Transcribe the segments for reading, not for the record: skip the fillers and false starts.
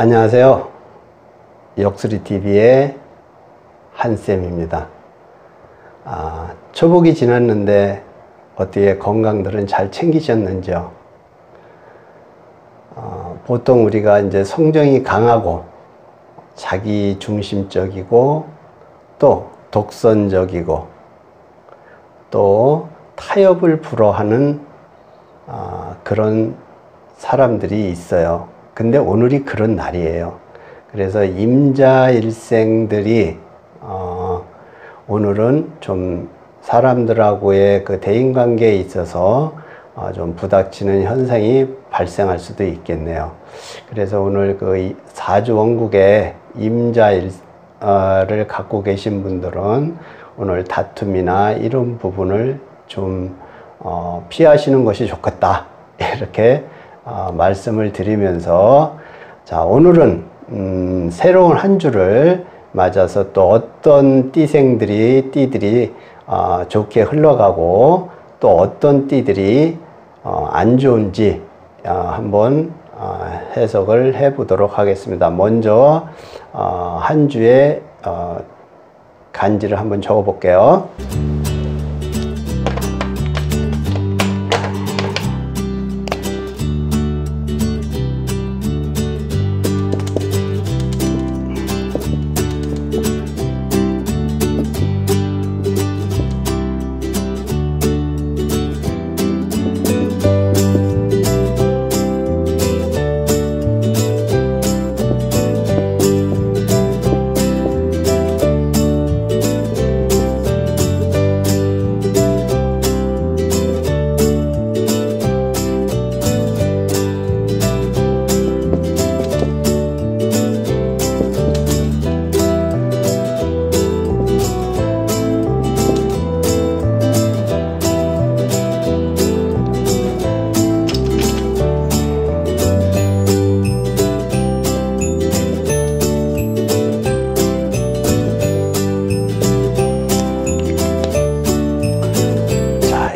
안녕하세요. 역술이TV의 한쌤입니다. 초복이 지났는데 어떻게 건강들은 잘 챙기셨는지요? 보통 우리가 이제 성정이 강하고 자기 중심적이고 또 독선적이고 또 타협을 불허하는 그런 사람들이 있어요. 근데 오늘이 그런 날이에요. 그래서 임자일생들이 오늘은 좀 사람들하고의 그 대인관계에 있어서 좀 부닥치는 현상이 발생할 수도 있겠네요. 그래서 오늘 그 사주원국에 임자를 갖고 계신 분들은 오늘 다툼이나 이런 부분을 좀 피하시는 것이 좋겠다, 이렇게 말씀을 드리면서, 자, 오늘은 새로운 한 주를 맞아서 또 어떤 띠들이 좋게 흘러가고 또 어떤 띠들이 안 좋은지 한번 해석을 해 보도록 하겠습니다. 먼저 한 주의 간지를 한번 적어 볼게요.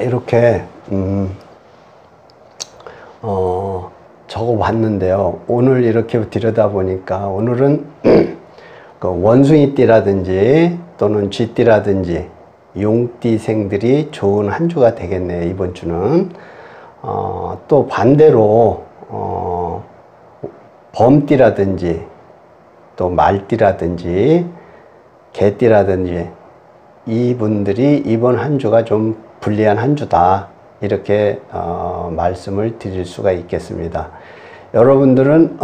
이렇게 적어 봤는데요. 오늘 이렇게 들여다보니까 오늘은 그 원숭이띠라든지 또는 쥐띠라든지 용띠생들이 좋은 한 주가 되겠네요. 이번 주는 또 반대로 범띠라든지 또 말띠라든지 개띠라든지 이분들이 이번 한 주가 좀 불리한 한 주다, 이렇게 말씀을 드릴 수가 있겠습니다. 여러분들은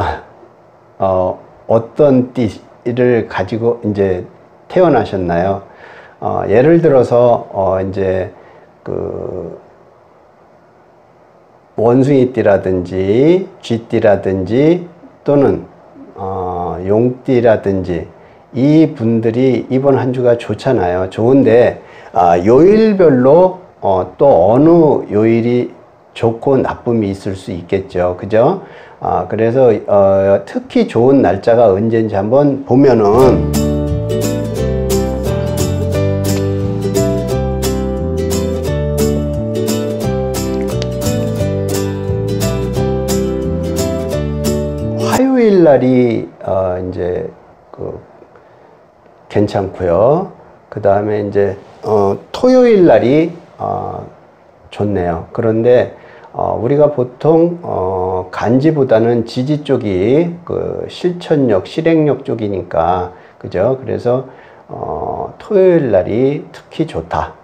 어떤 띠를 가지고 이제 태어나셨나요? 예를 들어서 이제 그 원숭이띠라든지 쥐띠라든지 또는 용띠라든지 이 분들이 이번 한 주가 좋잖아요. 좋은데 요일별로 또 어느 요일이 좋고 나쁨이 있을 수 있겠죠. 그죠? 그래서 특히 좋은 날짜가 언제인지 한번 보면은 화요일 날이 이제 괜찮고요. 그 다음에 이제 토요일 날이 좋네요. 그런데 우리가 보통 간지보다는 지지 쪽이 그 실천력, 실행력 쪽이니까, 그죠? 그래서 토요일 날이 특히 좋다.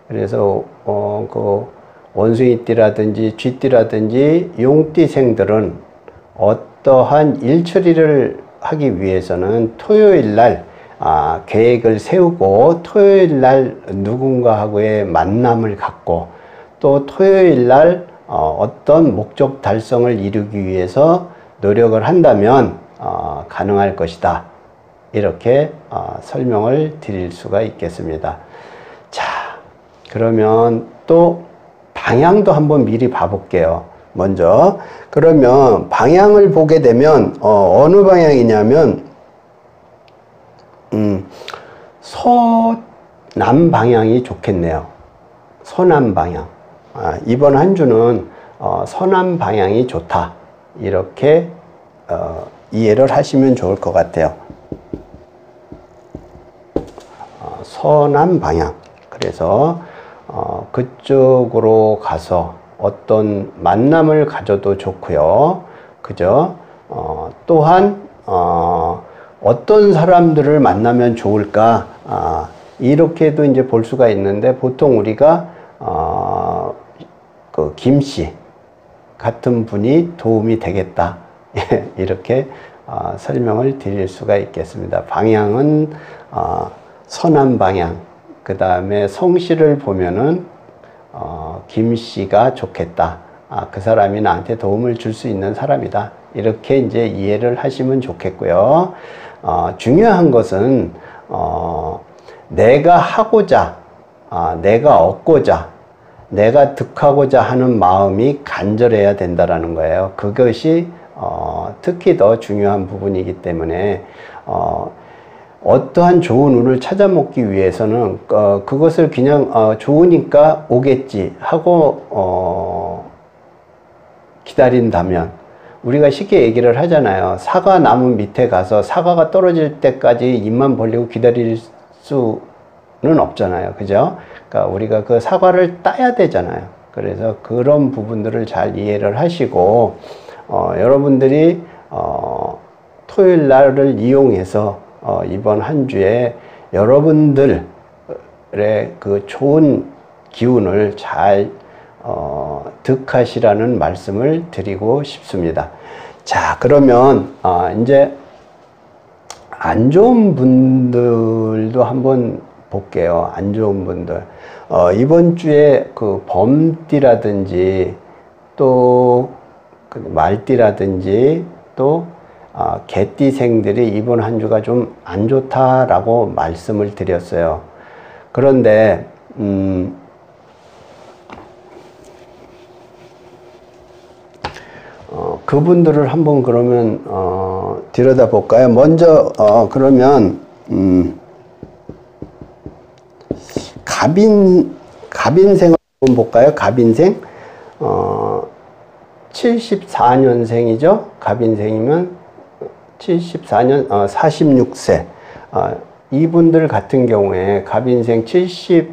그래서 그 원숭이띠라든지 쥐띠라든지 용띠생들은 어떠한 일 처리를 하기 위해서는 토요일 날 계획을 세우고 토요일 날 누군가하고의 만남을 갖고 또 토요일 날 어떤 목적 달성을 이루기 위해서 노력을 한다면 가능할 것이다, 이렇게 설명을 드릴 수가 있겠습니다. 자, 그러면 또 방향도 한번 미리 봐볼게요. 먼저 그러면 방향을 보게 되면 어느 방향이냐면 서남 방향이 좋겠네요. 서남 방향. 이번 한 주는 서남 방향이 좋다, 이렇게 이해를 하시면 좋을 것 같아요. 서남 방향. 그래서 그쪽으로 가서 어떤 만남을 가져도 좋고요. 그죠? 또한 어떤 사람들을 만나면 좋을까? 이렇게도 이제 볼 수가 있는데, 보통 우리가 그 김씨 같은 분이 도움이 되겠다. 이렇게 설명을 드릴 수가 있겠습니다. 방향은 서남 방향. 그 다음에 성씨를 보면은 김씨가 좋겠다. 그 사람이 나한테 도움을 줄 수 있는 사람이다. 이렇게 이제 이해를 하시면 좋겠고요. 중요한 것은 내가 하고자, 내가 얻고자, 내가 득하고자 하는 마음이 간절해야 된다라는 거예요. 그것이 특히 더 중요한 부분이기 때문에 어떠한 좋은 운을 찾아 먹기 위해서는 그것을 그냥 좋으니까 오겠지 하고 기다린다면, 우리가 쉽게 얘기를 하잖아요. 사과 나무 밑에 가서 사과가 떨어질 때까지 입만 벌리고 기다릴 수는 없잖아요. 그죠? 그러니까 우리가 그 사과를 따야 되잖아요. 그래서 그런 부분들을 잘 이해를 하시고 여러분들이 토요일 날을 이용해서 이번 한 주에 여러분들의 그 좋은 기운을 잘 득하시라는 말씀을 드리고 싶습니다. 자, 그러면 이제 안 좋은 분들도 한번 볼게요. 안 좋은 분들. 이번 주에 그 범띠라든지 또 말띠라든지 또 개띠생들이 이번 한 주가 좀 안 좋다라고 말씀을 드렸어요. 그런데 그분들을 한번 그러면 들여다 볼까요? 먼저 그러면 갑인생을 한번 볼까요? 갑인생 74년생이죠. 갑인생이면 74년 46세. 이분들 같은 경우에 갑인생 46세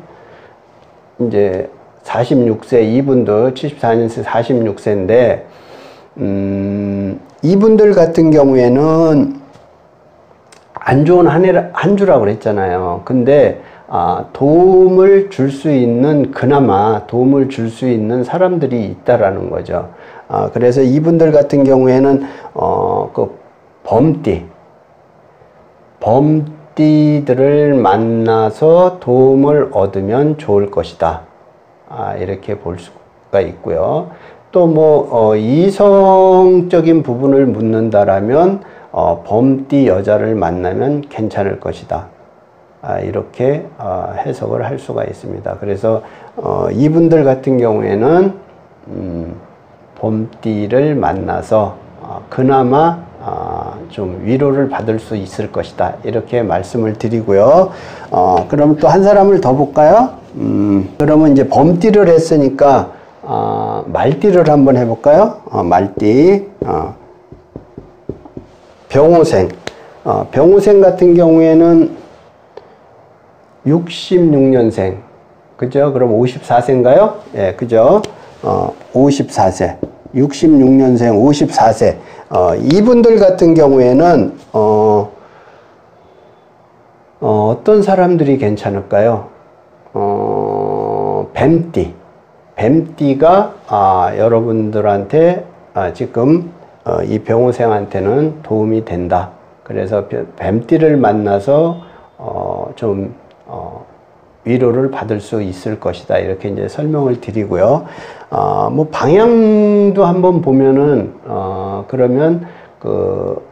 이분들 74년생 46세인데 이분들 같은 경우에는 안 좋은 한 주라고 그랬잖아요. 근데 도움을 줄 수 있는, 그나마 도움을 줄 수 있는 사람들이 있다라는 거죠. 그래서 이분들 같은 경우에는 그 범띠들을 만나서 도움을 얻으면 좋을 것이다. 이렇게 볼 수가 있고요. 또 뭐 이성적인 부분을 묻는다라면 범띠 여자를 만나면 괜찮을 것이다. 이렇게 해석을 할 수가 있습니다. 그래서 이분들 같은 경우에는 범띠를 만나서 그나마 좀 위로를 받을 수 있을 것이다. 이렇게 말씀을 드리고요. 그럼 또 한 사람을 더 볼까요? 그러면 이제 범띠를 했으니까 말띠를 한번 해볼까요? 말띠. 병호생. 병호생 같은 경우에는 66년생. 그죠? 그럼 54세인가요? 예, 그죠? 54세. 66년생 54세. 이분들 같은 경우에는, 어떤 사람들이 괜찮을까요? 뱀띠. 뱀띠가, 여러분들한테, 지금, 이 병호생한테는 도움이 된다. 그래서 뱀띠를 만나서, 위로를 받을 수 있을 것이다. 이렇게 이제 설명을 드리고요. 뭐 방향도 한번 보면은 그러면 그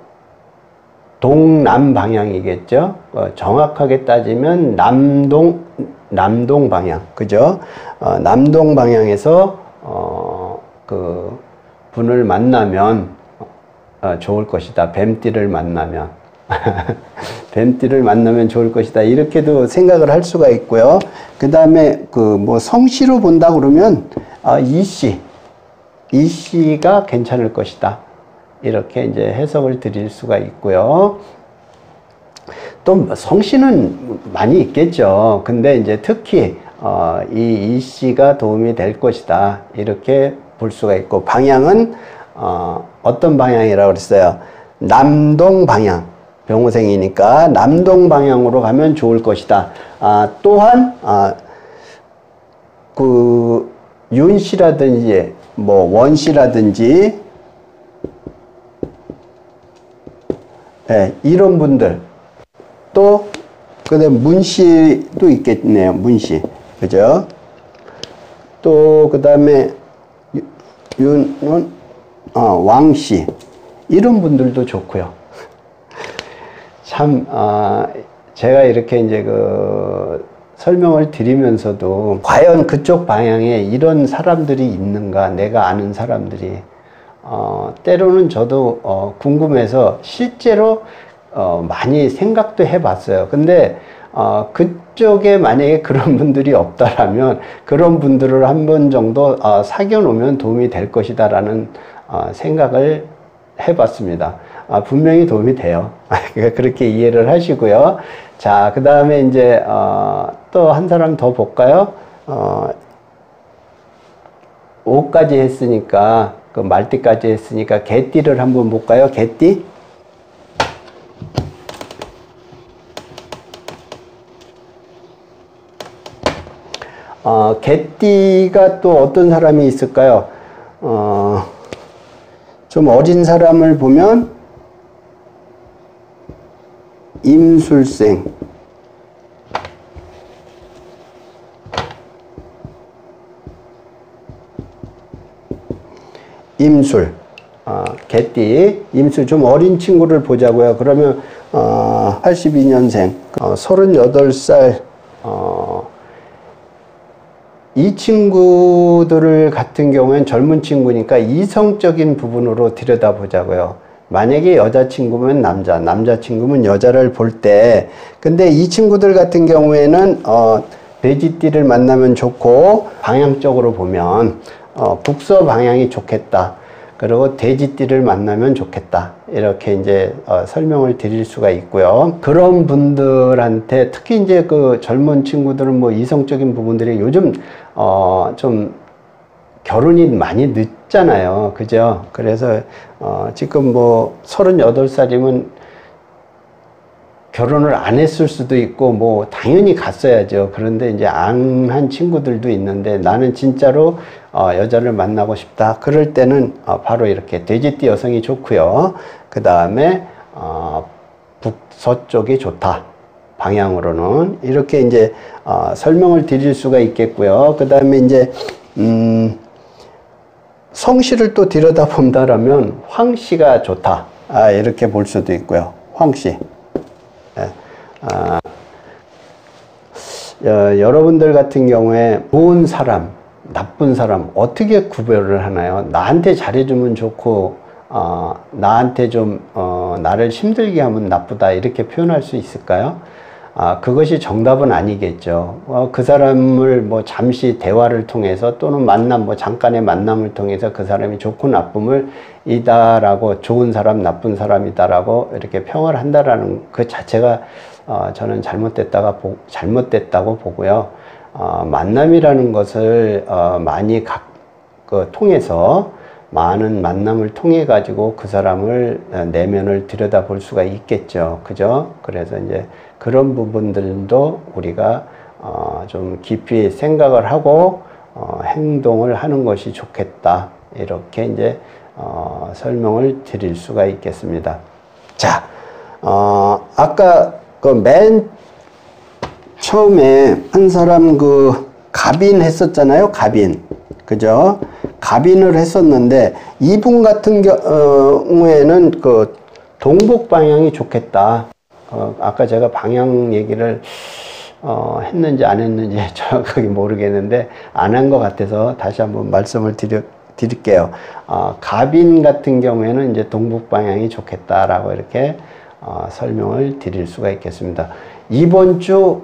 동남 방향이겠죠. 정확하게 따지면 남동 방향, 그죠? 남동 방향에서 그 분을 만나면 좋을 것이다. 뱀띠를 만나면. 뱀띠를 만나면 좋을 것이다. 이렇게도 생각을 할 수가 있고요. 그 다음에 그 뭐 성씨로 본다 그러면 이씨가 괜찮을 것이다. 이렇게 이제 해석을 드릴 수가 있고요. 또 성씨는 많이 있겠죠. 근데 이제 특히 이 씨가 도움이 될 것이다, 이렇게 볼 수가 있고, 방향은 어떤 방향이라고 그랬어요? 남동 방향. 병호생이니까 남동 방향으로 가면 좋을 것이다. 또한 그 윤씨라든지 뭐 원씨라든지 이런 분들, 또 그다음에 문씨도 있겠네요. 문씨, 그죠? 또 그다음에 왕씨, 이런 분들도 좋고요. 참 제가 이렇게 이제 그 설명을 드리면서도 과연 그쪽 방향에 이런 사람들이 있는가, 내가 아는 사람들이, 때로는 저도 궁금해서 실제로 많이 생각도 해봤어요. 근데 그쪽에 만약에 그런 분들이 없다라면 그런 분들을 한 번 정도 사귀어 놓으면 도움이 될 것이다 라는 생각을 해봤습니다. 분명히 도움이 돼요. 그렇게 이해를 하시고요. 자, 그 다음에 이제 또 한 사람 더 볼까요? 5까지 했으니까, 그 말띠까지 했으니까 개띠를 한번 볼까요? 개띠. 개띠가 또 어떤 사람이 있을까요? 좀 어린 사람을 보면 임술생, 임술, 개띠, 임술, 좀 어린 친구를 보자고요. 그러면 82년생, 38살, 이 친구들 같은 경우엔 젊은 친구니까 이성적인 부분으로 들여다보자고요. 만약에 여자친구면 남자친구면 여자를 볼 때, 근데 이 친구들 같은 경우에는 돼지띠를 만나면 좋고, 방향적으로 보면 북서 방향이 좋겠다, 그리고 돼지띠를 만나면 좋겠다, 이렇게 이제 설명을 드릴 수가 있고요. 그런 분들한테 특히 이제 그 젊은 친구들은 뭐 이성적인 부분들이 요즘 좀 결혼이 많이 늦잖아요. 그죠? 그래서 지금 뭐 38살이면 결혼을 안 했을 수도 있고, 뭐 당연히 갔어야죠. 그런데 이제 안 한 친구들도 있는데, 나는 진짜로 여자를 만나고 싶다, 그럴 때는 바로 이렇게 돼지띠 여성이 좋고요. 그 다음에 북서쪽이 좋다, 방향으로는. 이렇게 이제 설명을 드릴 수가 있겠고요. 그 다음에 이제 성씨를 또 들여다본다라면 황씨가 좋다, 이렇게 볼 수도 있고요. 황씨. 여러분들 같은 경우에 좋은 사람, 나쁜 사람 어떻게 구별을 하나요? 나한테 잘해주면 좋고, 나한테 좀 나를 힘들게 하면 나쁘다, 이렇게 표현할 수 있을까요? 그것이 정답은 아니겠죠. 그 사람을 뭐 잠시 대화를 통해서, 또는 만남, 뭐 잠깐의 만남을 통해서 그 사람이 좋고 나쁨을 이다라고, 좋은 사람, 나쁜 사람이다라고 이렇게 평을 한다라는 그 자체가 저는 잘못됐다고 보고요. 만남이라는 것을 많이 통해서, 많은 만남을 통해 가지고 그 사람을 내면을 들여다 볼 수가 있겠죠. 그죠? 그래서 이제 그런 부분들도 우리가 좀 깊이 생각을 하고 행동을 하는 것이 좋겠다, 이렇게 이제 설명을 드릴 수가 있겠습니다. 자, 아까 그 맨 처음에 한 사람 갑인 했었잖아요. 갑인. 그죠? 갑인을 했었는데, 이분 같은 경우에는 그 동북 방향이 좋겠다. 아까 제가 방향 얘기를 했는지 안 했는지 정확하게 모르겠는데, 안 한 것 같아서 다시 한번 말씀을 드릴게요. 갑인 같은 경우에는 이제 동북 방향이 좋겠다라고 이렇게 설명을 드릴 수가 있겠습니다. 이번 주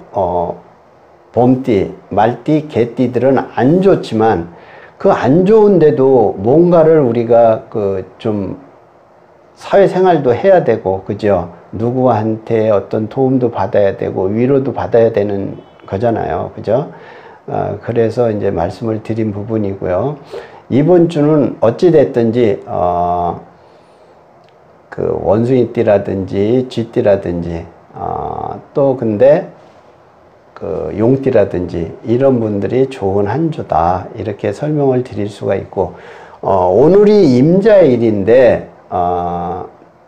봄띠, 말띠, 개띠들은 안 좋지만, 그 안 좋은데도 뭔가를 우리가 좀 사회생활도 해야 되고, 그죠? 누구한테 어떤 도움도 받아야 되고, 위로도 받아야 되는 거잖아요. 그죠? 그래서 이제 말씀을 드린 부분이고요. 이번 주는 어찌됐든지, 그 원숭이띠라든지 쥐띠라든지, 또 근데 그 용띠라든지 이런 분들이 좋은 한 주다. 이렇게 설명을 드릴 수가 있고, 오늘이 임자일인데,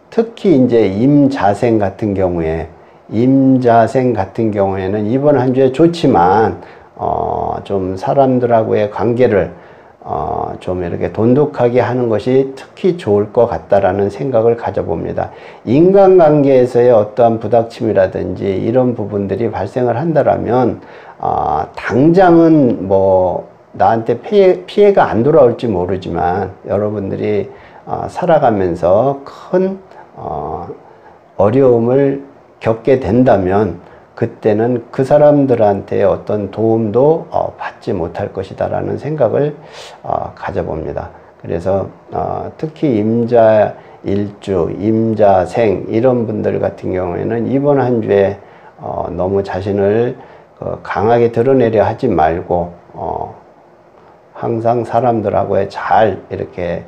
특히 이제 임자생 같은 경우에, 임자생 같은 경우에는 이번 한 주에 좋지만, 좀 사람들하고의 관계를, 좀 이렇게 돈독하게 하는 것이 특히 좋을 것 같다라는 생각을 가져봅니다. 인간관계에서의 어떠한 부닥침이라든지 이런 부분들이 발생을 한다라면, 당장은 뭐, 나한테 피해가 안 돌아올지 모르지만, 여러분들이 살아가면서 큰 어려움을 겪게 된다면 그때는 그 사람들한테 어떤 도움도 받지 못할 것이다 라는 생각을 가져봅니다. 그래서 특히 임자일주, 임자생 이런 분들 같은 경우에는 이번 한 주에 너무 자신을 강하게 드러내려 하지 말고 항상 사람들하고의 잘 이렇게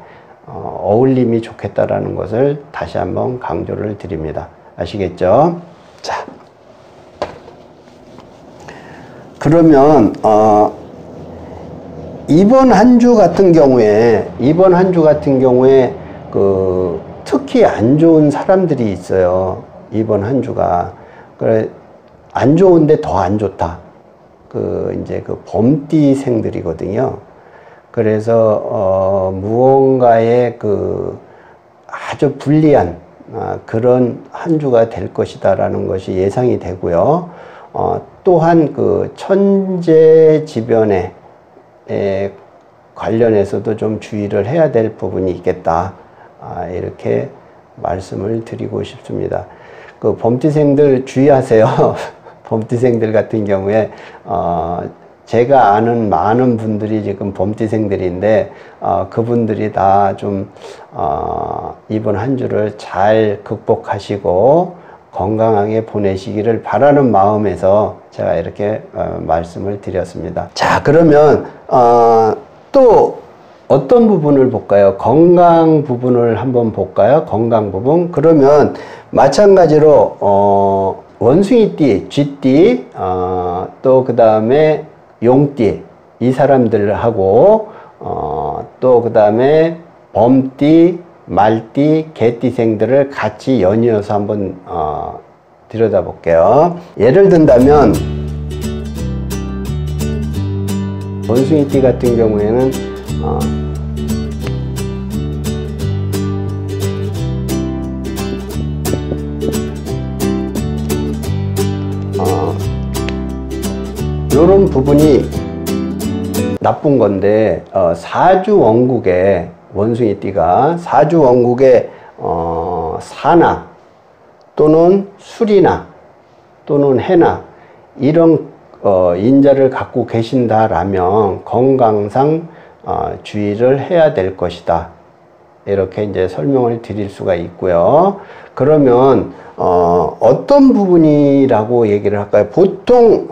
어울림이 좋겠다라는 것을 다시 한번 강조를 드립니다. 아시겠죠? 자, 그러면 이번 한 주 같은 경우에 그 특히 안 좋은 사람들이 있어요. 이번 한 주가 그래 안 좋은데 더 안 좋다. 그 이제 그 범띠생들이거든요. 그래서 무언가의 그 아주 불리한 그런 한 주가 될 것이다라는 것이 예상이 되고요. 또한 그 천재지변에 관련해서도 좀 주의를 해야 될 부분이 있겠다. 이렇게 말씀을 드리고 싶습니다. 그 범띠생들 주의하세요. 범띠생들 같은 경우에 제가 아는 많은 분들이 지금 범띠생들인데 그분들이 다 좀 이번 한 주를 잘 극복하시고 건강하게 보내시기를 바라는 마음에서 제가 이렇게 말씀을 드렸습니다. 자, 그러면 또 어떤 부분을 볼까요? 건강 부분을 한번 볼까요? 건강 부분. 그러면 마찬가지로 원숭이띠, 쥐띠, 또 그 다음에 용띠, 이 사람들하고 또 그 다음에 범띠, 말띠, 개띠생들을 같이 연이어서 한번 들여다볼게요. 예를 든다면 원숭이띠 같은 경우에는 이런 부분이 나쁜 건데 사주원국에 원숭이띠가 사주원국에 사나 또는 술이나 또는 해나 이런 인자를 갖고 계신다라면 건강상 주의를 해야 될 것이다. 이렇게 이제 설명을 드릴 수가 있고요. 그러면 어떤 부분이라고 얘기를 할까요? 보통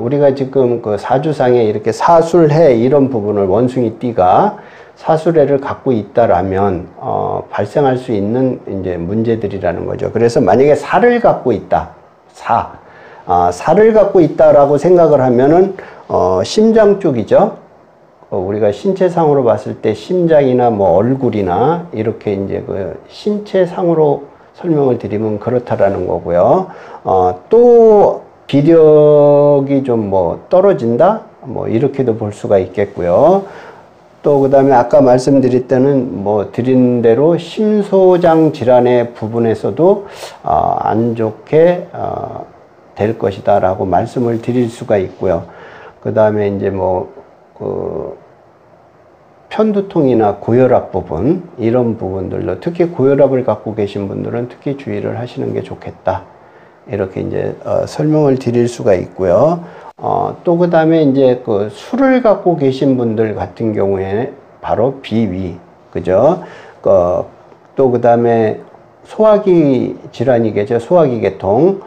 우리가 지금 그 사주상에 이렇게 사술해 이런 부분을 원숭이띠가 사술해를 갖고 있다라면 발생할 수 있는 이제 문제들이라는 거죠. 그래서 만약에 사를 갖고 있다, 사를 갖고 있다라고 생각을 하면은 심장 쪽이죠. 우리가 신체상으로 봤을 때 심장이나 뭐 얼굴이나 이렇게 이제 그 신체상으로 설명을 드리면 그렇다라는 거고요. 또 비력이 좀 뭐 떨어진다, 뭐 이렇게도 볼 수가 있겠고요. 또 그 다음에 아까 말씀드릴 때는 뭐 드린 대로 심소장 질환의 부분에서도 안 좋게 될 것이다 라고 말씀을 드릴 수가 있고요. 그 다음에 이제 뭐 편두통이나 고혈압 부분 이런 부분들로 특히 고혈압을 갖고 계신 분들은 특히 주의를 하시는 게 좋겠다. 이렇게 이제 설명을 드릴 수가 있고요. 또 그 다음에 이제 그 술을 갖고 계신 분들 같은 경우에 바로 비위, 그죠? 또 그 다음에 소화기 질환이겠죠. 소화기 계통,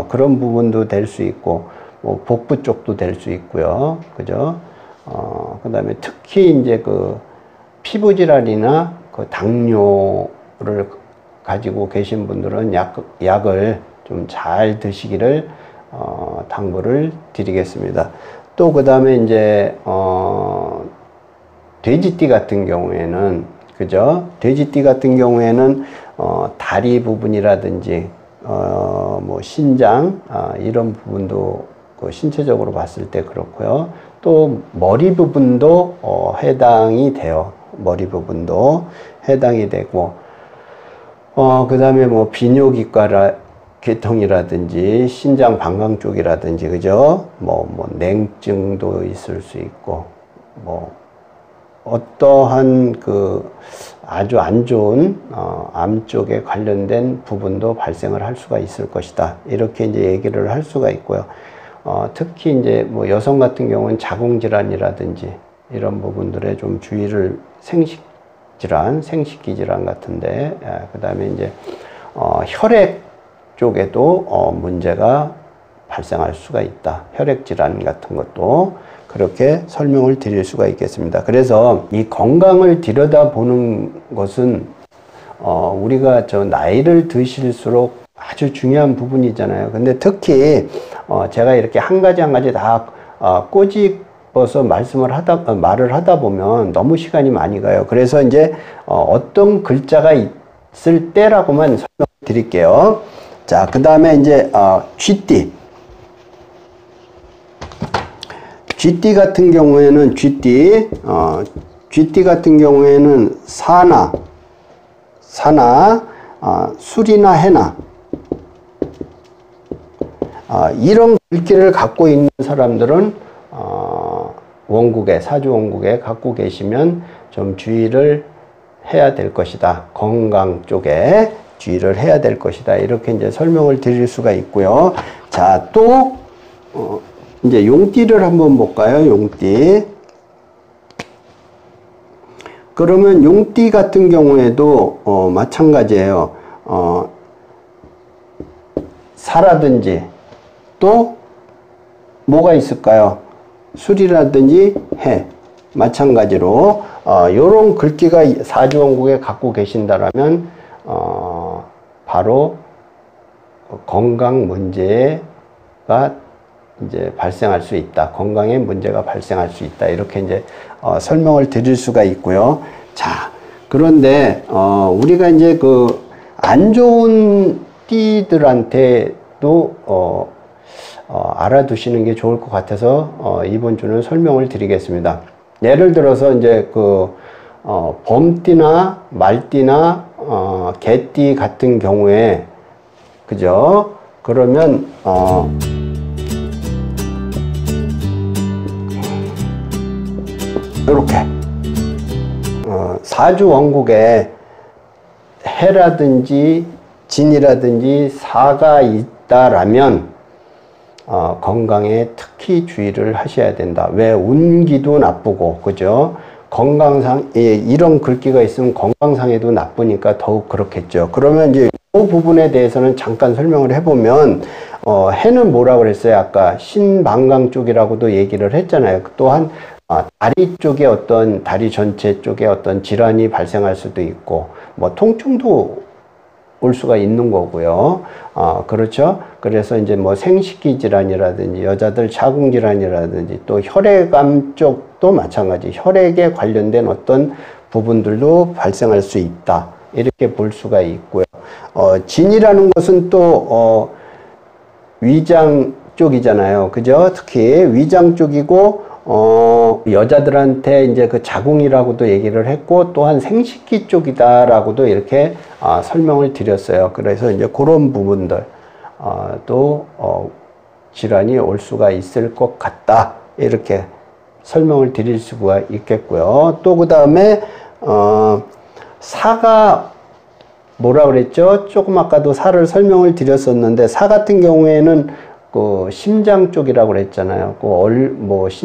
그런 부분도 될 수 있고, 뭐 복부 쪽도 될 수 있고요. 그죠? 그 다음에 특히 이제 그 피부 질환이나 그 당뇨를 가지고 계신 분들은 약을 좀 잘 드시기를 당부를 드리겠습니다. 또 그 다음에 이제 돼지띠 같은 경우에는, 그죠? 돼지띠 같은 경우에는 다리 부분이라든지 뭐 신장 이런 부분도 그 신체적으로 봤을 때 그렇고요. 또 머리 부분도 해당이 돼요. 머리 부분도 해당이 되고, 그 다음에 뭐 비뇨기과 계통이라든지 신장 방광 쪽이라든지, 그죠? 뭐 냉증도 있을 수 있고, 뭐 어떠한 그 아주 안 좋은 암 쪽에 관련된 부분도 발생을 할 수가 있을 것이다. 이렇게 이제 얘기를 할 수가 있고요. 특히 이제 뭐 여성 같은 경우는 자궁 질환이라든지 이런 부분들에 좀 주의를, 생식기 질환 같은데, 그 다음에 이제 혈액 쪽에도 문제가 발생할 수가 있다. 혈액 질환 같은 것도 그렇게 설명을 드릴 수가 있겠습니다. 그래서 이 건강을 들여다보는 것은 우리가 나이를 드실수록 아주 중요한 부분이잖아요. 근데 특히 제가 이렇게 한 가지 한 가지 다 꼬집어서 말을 하다 보면 너무 시간이 많이 가요. 그래서 이제 어떤 글자가 있을 때라고만 설명을 드릴게요. 자, 그 다음에 이제 쥐띠. 쥐띠 같은 경우에는 쥐띠 같은 경우에는 사나, 술이나 해나, 이런 글귀를 갖고 있는 사람들은 사주 원국에 갖고 계시면 좀 주의를 해야 될 것이다. 건강 쪽에 주의를 해야 될 것이다. 이렇게 이제 설명을 드릴 수가 있고요. 자, 또 이제 용띠를 한번 볼까요? 용띠. 그러면 용띠 같은 경우에도 마찬가지예요. 사라든지 또 뭐가 있을까요? 술이라든지 해. 마찬가지로 요런 글귀가 사주원국에 갖고 계신다라면 바로 건강 문제가 이제 발생할 수 있다. 건강에 문제가 발생할 수 있다. 이렇게 이제 설명을 드릴 수가 있고요. 자, 그런데 우리가 이제 그 안 좋은 띠들한테도 알아두시는 게 좋을 것 같아서 이번 주는 설명을 드리겠습니다. 예를 들어서 이제 그 범띠나 말띠나 개띠 같은 경우에, 그죠? 그러면 이렇게 사주 원국에 해라든지 진이라든지 사가 있다라면 건강에 특히 주의를 하셔야 된다. 왜? 운기도 나쁘고, 그죠? 건강상, 이런 글귀가 있으면 건강상에도 나쁘니까 더욱 그렇겠죠. 그러면 이제 이 부분에 대해서는 잠깐 설명을 해보면, 해는 뭐라고 그랬어요? 아까 신방광 쪽이라고도 얘기를 했잖아요. 또한 다리 쪽에 다리 전체 쪽에 어떤 질환이 발생할 수도 있고, 뭐 통증도 올 수가 있는 거고요. 그렇죠. 그래서 이제 뭐 생식기 질환이라든지 여자들 자궁 질환이라든지 또 혈액암 쪽도 마찬가지, 혈액에 관련된 어떤 부분들도 발생할 수 있다. 이렇게 볼 수가 있고요. 진이라는 것은 또 위장 쪽이잖아요. 그죠? 특히 위장 쪽이고 여자들한테 이제 그 자궁이라고도 얘기를 했고, 또한 생식기 쪽이다라고도 이렇게 설명을 드렸어요. 그래서 이제 그런 부분들 또 질환이 올 수가 있을 것 같다. 이렇게 설명을 드릴 수가 있겠고요. 또 그 다음에 사가 뭐라 그랬죠? 조금 아까도 사를 설명을 드렸었는데, 사 같은 경우에는 그 심장 쪽이라고 그랬잖아요.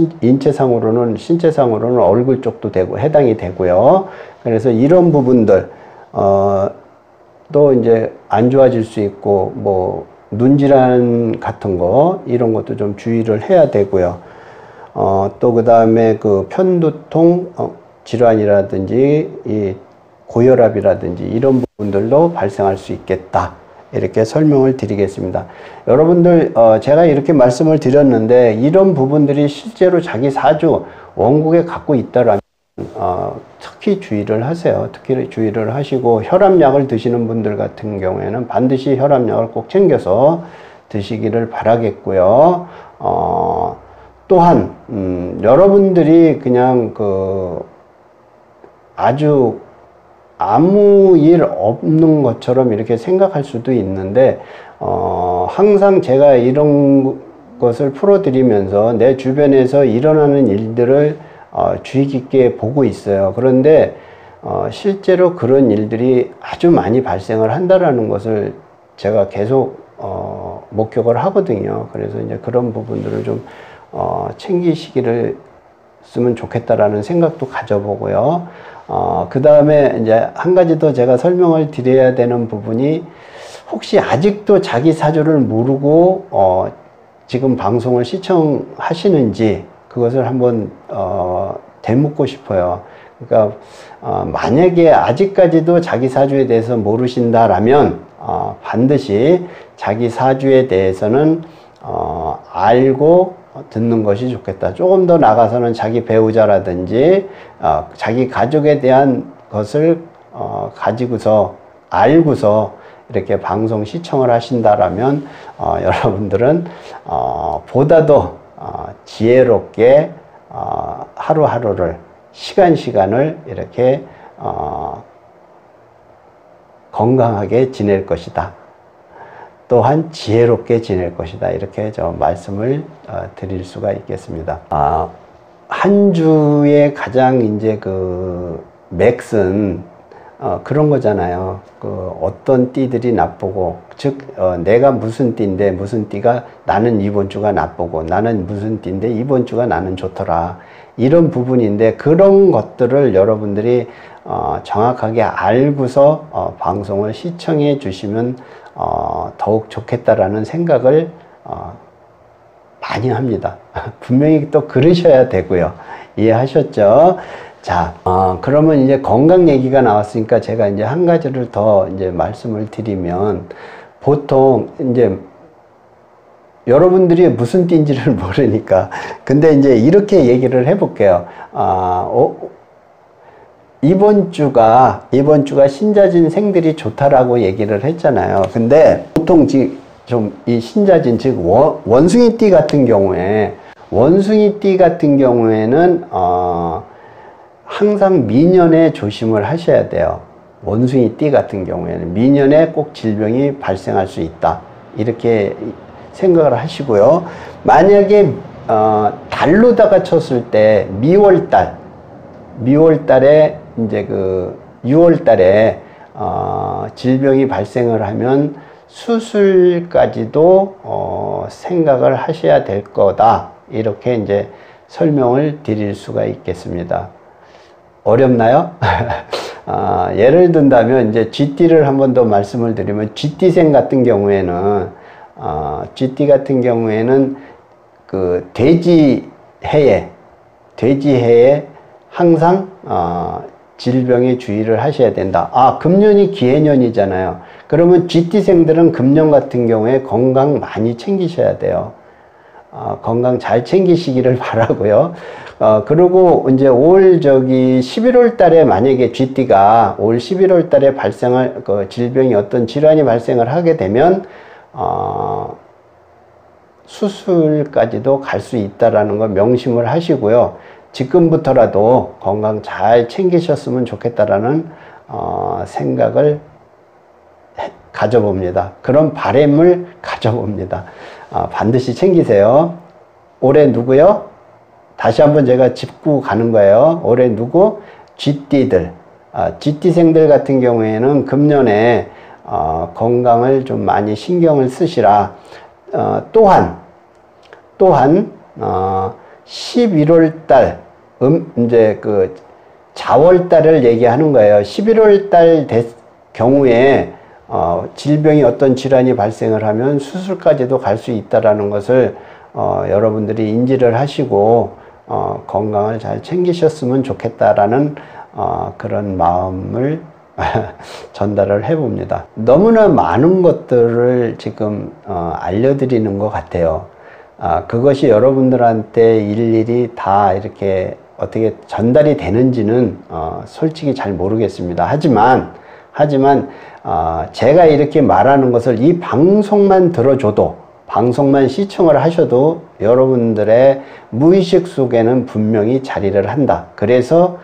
신체상으로는 얼굴 쪽도 되고 해당이 되고요. 그래서 이런 부분들 또 이제 안 좋아질 수 있고, 뭐, 눈질환 같은 거, 이런 것도 좀 주의를 해야 되고요. 또 그 다음에 그 편두통 질환이라든지, 이 고혈압이라든지 이런 부분들도 발생할 수 있겠다. 이렇게 설명을 드리겠습니다. 여러분들, 제가 이렇게 말씀을 드렸는데, 이런 부분들이 실제로 자기 사주, 원국에 갖고 있다라면, 특히 주의를 하세요. 특히 주의를 하시고, 혈압약을 드시는 분들 같은 경우에는 반드시 혈압약을 꼭 챙겨서 드시기를 바라겠고요. 또한, 여러분들이 그냥 아주 아무 일 없는 것처럼 이렇게 생각할 수도 있는데, 항상 제가 이런 것을 풀어드리면서 내 주변에서 일어나는 일들을 주의 깊게 보고 있어요. 그런데 실제로 그런 일들이 아주 많이 발생을 한다라는 것을 제가 계속 목격을 하거든요. 그래서 이제 그런 부분들을 좀 챙기시기를 쓰면 좋겠다라는 생각도 가져보고요. 그 다음에 이제 한 가지 더 제가 설명을 드려야 되는 부분이, 혹시 아직도 자기 사주를 모르고 지금 방송을 시청하시는지 그것을 한번 되묻고 싶어요. 그러니까 만약에 아직까지도 자기 사주에 대해서 모르신다라면 반드시 자기 사주에 대해서는 알고 듣는 것이 좋겠다. 조금 더 나가서는 자기 배우자라든지 자기 가족에 대한 것을 가지고서 알고서 이렇게 방송 시청을 하신다라면 여러분들은 보다도 지혜롭게 하루하루를 시간을 이렇게 건강하게 지낼 것이다. 또한 지혜롭게 지낼 것이다. 이렇게 저 말씀을 드릴 수가 있겠습니다. 한 주의 가장 이제 그 맥은 그런 거잖아요. 어떤 띠들이 나쁘고, 즉 내가 무슨 띠인데 무슨 띠가 나는 이번 주가 나쁘고, 나는 무슨 띠인데 이번 주가 나는 좋더라. 이런 부분인데, 그런 것들을 여러분들이 정확하게 알고서 방송을 시청해 주시면 더욱 좋겠다라는 생각을 많이 합니다. 분명히 또 그러셔야 되고요. 이해하셨죠? 자, 그러면 이제 건강 얘기가 나왔으니까 제가 이제 한 가지를 더 이제 말씀을 드리면, 보통 이제 여러분들이 무슨 띠인지를 모르니까, 근데 이제 이렇게 얘기를 해볼게요. 이번 주가 신자진 생들이 좋다라고 얘기를 했잖아요. 근데 보통 좀 이 신자진, 즉 원숭이띠 같은 경우에는 항상 미년에 조심을 하셔야 돼요. 원숭이띠 같은 경우에는 미년에 꼭 질병이 발생할 수 있다. 이렇게 생각을 하시고요. 만약에 달로다가 쳤을 때 미월달에 이제 6월달에 질병이 발생을 하면 수술까지도 생각을 하셔야 될 거다. 이렇게 이제 설명을 드릴 수가 있겠습니다. 어렵나요? 예를 든다면 이제 쥐띠를 한 번 더 말씀을 드리면, 쥐띠생 같은 경우에는 그 돼지해에 항상 질병에 주의를 하셔야 된다. 금년이 기해년이잖아요. 그러면 쥐띠생들은 금년 같은 경우에 건강 많이 챙기셔야 돼요. 건강 잘 챙기시기를 바라고요. 그리고 이제 올 11월 달에 만약에 쥐띠가 올 11월 달에 발생할 질병이, 어떤 질환이 발생을 하게 되면 수술까지도 갈 수 있다라는 걸 명심을 하시고요. 지금부터라도 건강 잘 챙기셨으면 좋겠다라는 생각을 가져봅니다. 그런 바람을 가져봅니다. 반드시 챙기세요. 올해 누구요? 다시 한번 제가 짚고 가는 거예요. 올해 누구? 쥐띠들. 쥐띠생들 같은 경우에는 금년에 건강을 좀 많이 신경을 쓰시라. 또한 11월 달, 이제 자월 달을 얘기하는 거예요. 11월 달 경우에 질병이 어떤 질환이 발생을 하면 수술까지도 갈 수 있다라는 것을 여러분들이 인지를 하시고 건강을 잘 챙기셨으면 좋겠다라는 그런 마음을 전달을 해봅니다. 너무나 많은 것들을 지금 알려드리는 것 같아요. 그것이 여러분들한테 일일이 다 이렇게 어떻게 전달이 되는지는 솔직히 잘 모르겠습니다. 하지만 제가 이렇게 말하는 것을 이 방송만 들어줘도, 방송만 시청을 하셔도 여러분들의 무의식 속에는 분명히 자리를 한다. 그래서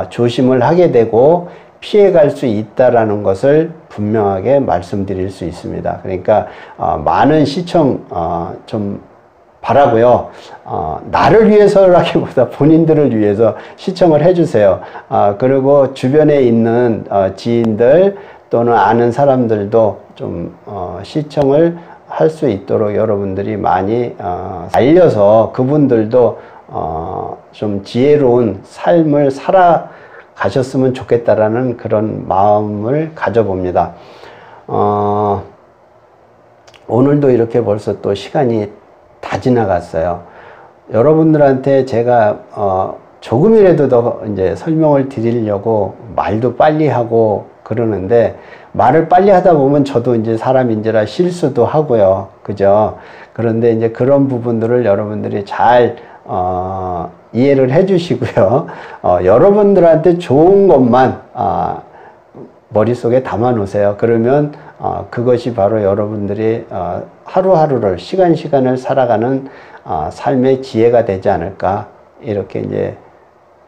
조심을 하게 되고 피해갈 수 있다라는 것을 분명하게 말씀드릴 수 있습니다. 그러니까 많은 시청 좀 바라고요. 나를 위해서라기보다 본인들을 위해서 시청을 해주세요. 그리고 주변에 있는 지인들 또는 아는 사람들도 좀 시청을 할 수 있도록 여러분들이 많이 알려서 그분들도 좀 지혜로운 삶을 살아가셨으면 좋겠다라는 그런 마음을 가져봅니다. 오늘도 이렇게 벌써 또 시간이 다 지나갔어요. 여러분들한테 제가 조금이라도 더 이제 설명을 드리려고 말도 빨리 하고 그러는데, 말을 빨리 하다 보면 저도 이제 사람인지라 실수도 하고요. 그죠? 그런데 이제 그런 부분들을 여러분들이 잘 이해를 해 주시고요. 여러분들한테 좋은 것만 머릿속에 담아 놓으세요. 그러면 그것이 바로 여러분들이 하루하루를, 시간을 살아가는 삶의 지혜가 되지 않을까, 이렇게 이제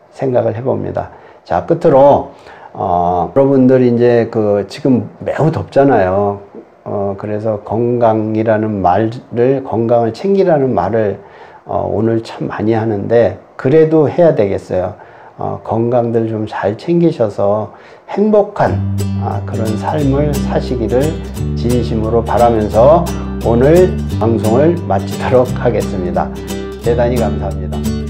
생각을 해봅니다. 자, 끝으로 여러분들 이제 지금 매우 덥잖아요. 그래서 건강이라는 말을, 건강을 챙기라는 말을 오늘 참 많이 하는데, 그래도 해야 되겠어요. 건강들 좀 잘 챙기셔서 행복한 그런 삶을 사시기를 진심으로 바라면서 오늘 방송을 마치도록 하겠습니다. 대단히 감사합니다.